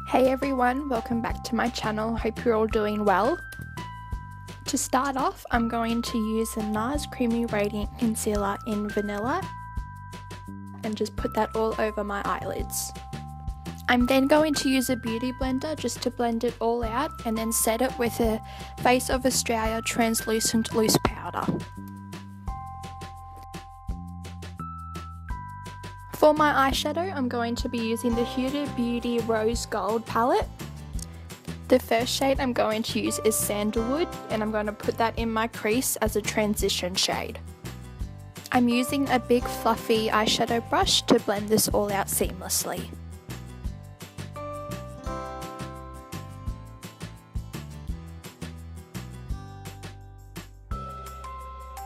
Hey everyone, welcome back to my channel. Hope you're all doing well. To start off, I'm going to use the Nars Creamy Radiant Concealer in Vanilla and just put that all over my eyelids. I'm then going to use a beauty blender just to blend it all out and then set it with a Face of Australia translucent loose powder. For my eyeshadow, I'm going to be using the Huda Beauty Rose Gold palette. The first shade I'm going to use is Sandalwood, and I'm going to put that in my crease as a transition shade. I'm using a big fluffy eyeshadow brush to blend this all out seamlessly.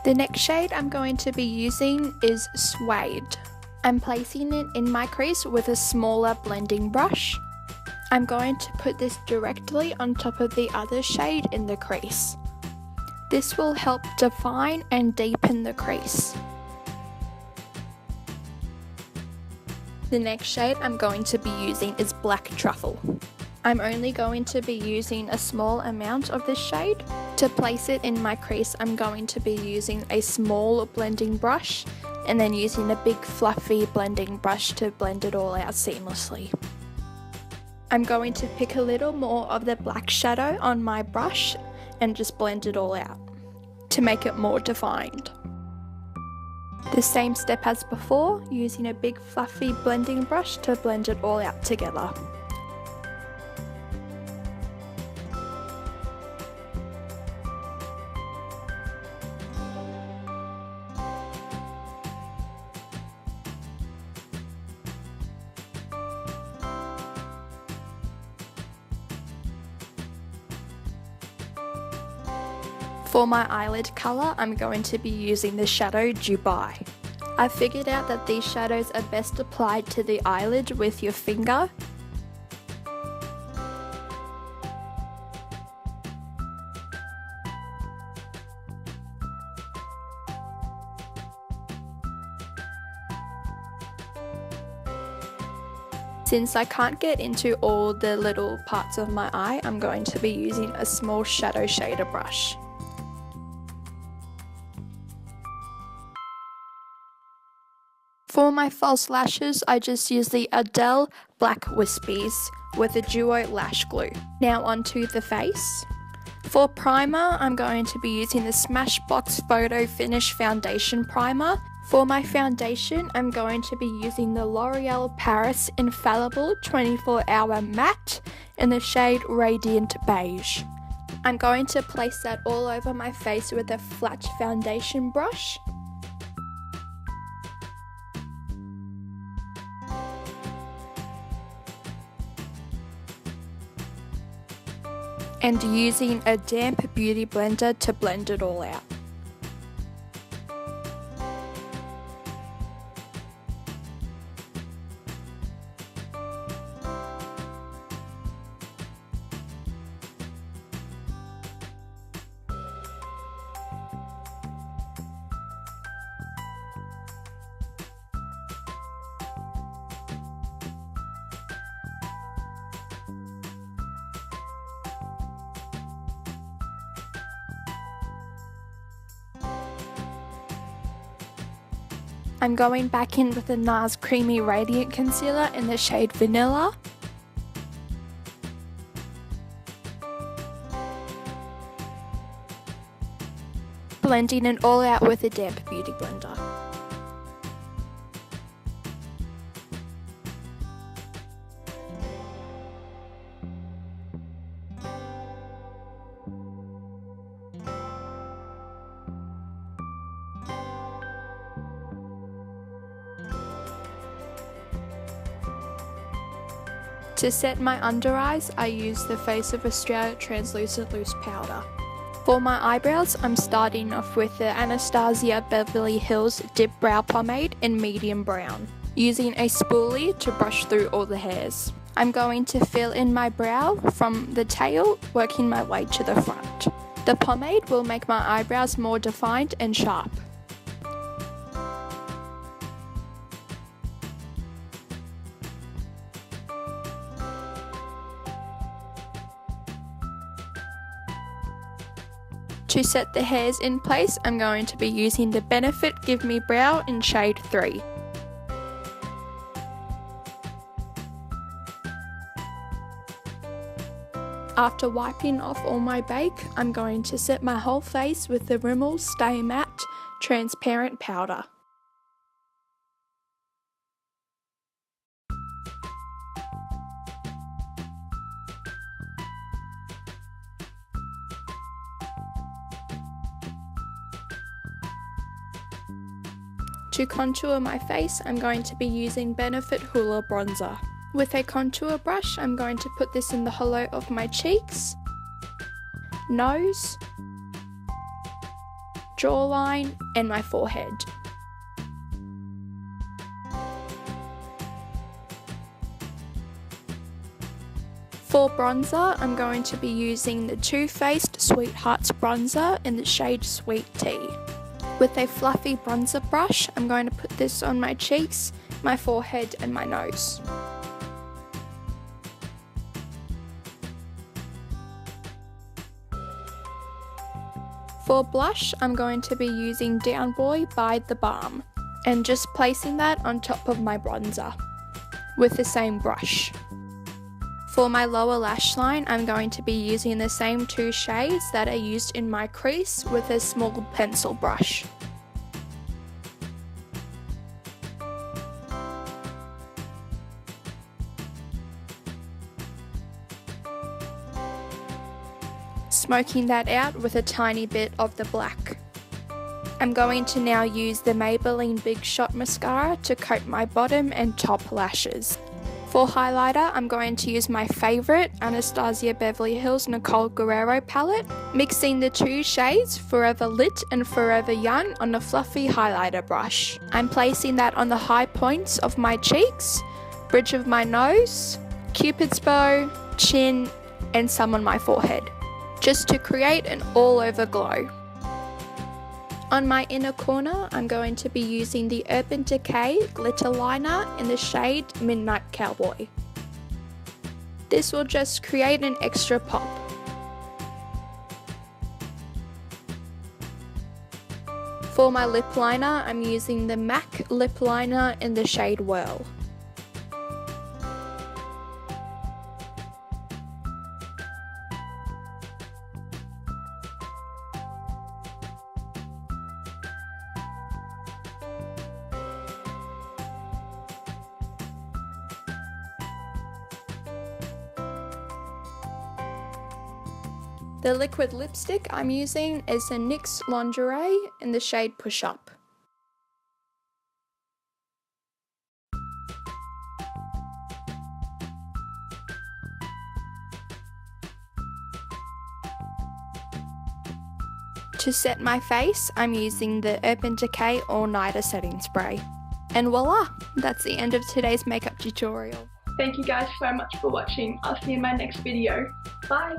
The next shade I'm going to be using is Suede. I'm placing it in my crease with a smaller blending brush. I'm going to put this directly on top of the other shade in the crease. This will help define and deepen the crease. The next shade I'm going to be using is Black Truffle. I'm only going to be using a small amount of this shade. To place it in my crease, I'm going to be using a small blending brush and then using a big fluffy blending brush to blend it all out seamlessly. I'm going to pick a little more of the black shadow on my brush and just blend it all out to make it more defined. The same step as before, using a big fluffy blending brush to blend it all out together. For my eyelid colour, I'm going to be using the shadow Dubai. I figured out that these shadows are best applied to the eyelid with your finger. Since I can't get into all the little parts of my eye, I'm going to be using a small shadow shader brush. For my false lashes, I just use the Ardell Black Wispies with a duo lash glue. Now onto the face. For primer, I'm going to be using the Smashbox Photo Finish Foundation Primer. For my foundation, I'm going to be using the L'Oreal Paris Infallible 24-Hour Matte in the shade Radiant Beige. I'm going to place that all over my face with a flat foundation brush. And using a damp beauty blender to blend it all out. I'm going back in with the Nars Creamy Radiant Concealer in the shade Vanilla. Blending it all out with a damp beauty blender. To set my under eyes, I use the Face of Australia Translucent Loose Powder. For my eyebrows, I'm starting off with the Anastasia Beverly Hills Dip Brow Pomade in medium brown, using a spoolie to brush through all the hairs. I'm going to fill in my brow from the tail, working my way to the front. The pomade will make my eyebrows more defined and sharp. To set the hairs in place, I'm going to be using the Benefit Give Me Brow in shade 3. After wiping off all my bake, I'm going to set my whole face with the Rimmel Stay Matte Transparent Powder. To contour my face, I'm going to be using Benefit Hoola Bronzer. With a contour brush, I'm going to put this in the hollow of my cheeks, nose, jawline, and my forehead. For bronzer, I'm going to be using the Too Faced Sweethearts Bronzer in the shade Sweet Tea. With a fluffy bronzer brush, I'm going to put this on my cheeks, my forehead, and my nose. For blush, I'm going to be using Down Boy by the Balm and just placing that on top of my bronzer with the same brush. For my lower lash line, I'm going to be using the same 2 shades that I used in my crease with a small pencil brush. Smoking that out with a tiny bit of the black. I'm going to now use the Maybelline Big Shot Mascara to coat my bottom and top lashes. For highlighter, I'm going to use my favourite Anastasia Beverly Hills Nicole Guerriero palette, mixing the 2 shades Forever Lit and Forever Young on a fluffy highlighter brush. I'm placing that on the high points of my cheeks, bridge of my nose, Cupid's bow, chin, and some on my forehead, just to create an all-over glow. On my inner corner, I'm going to be using the Urban Decay glitter liner in the shade Midnight Cowboy. This will just create an extra pop. For my lip liner, I'm using the MAC lip liner in the shade Whirl. The liquid lipstick I'm using is a NYX Lingerie in the shade Push Up. To set my face, I'm using the Urban Decay All Nighter Setting Spray. And voila! That's the end of today's makeup tutorial. Thank you guys so much for watching. I'll see you in my next video. Bye!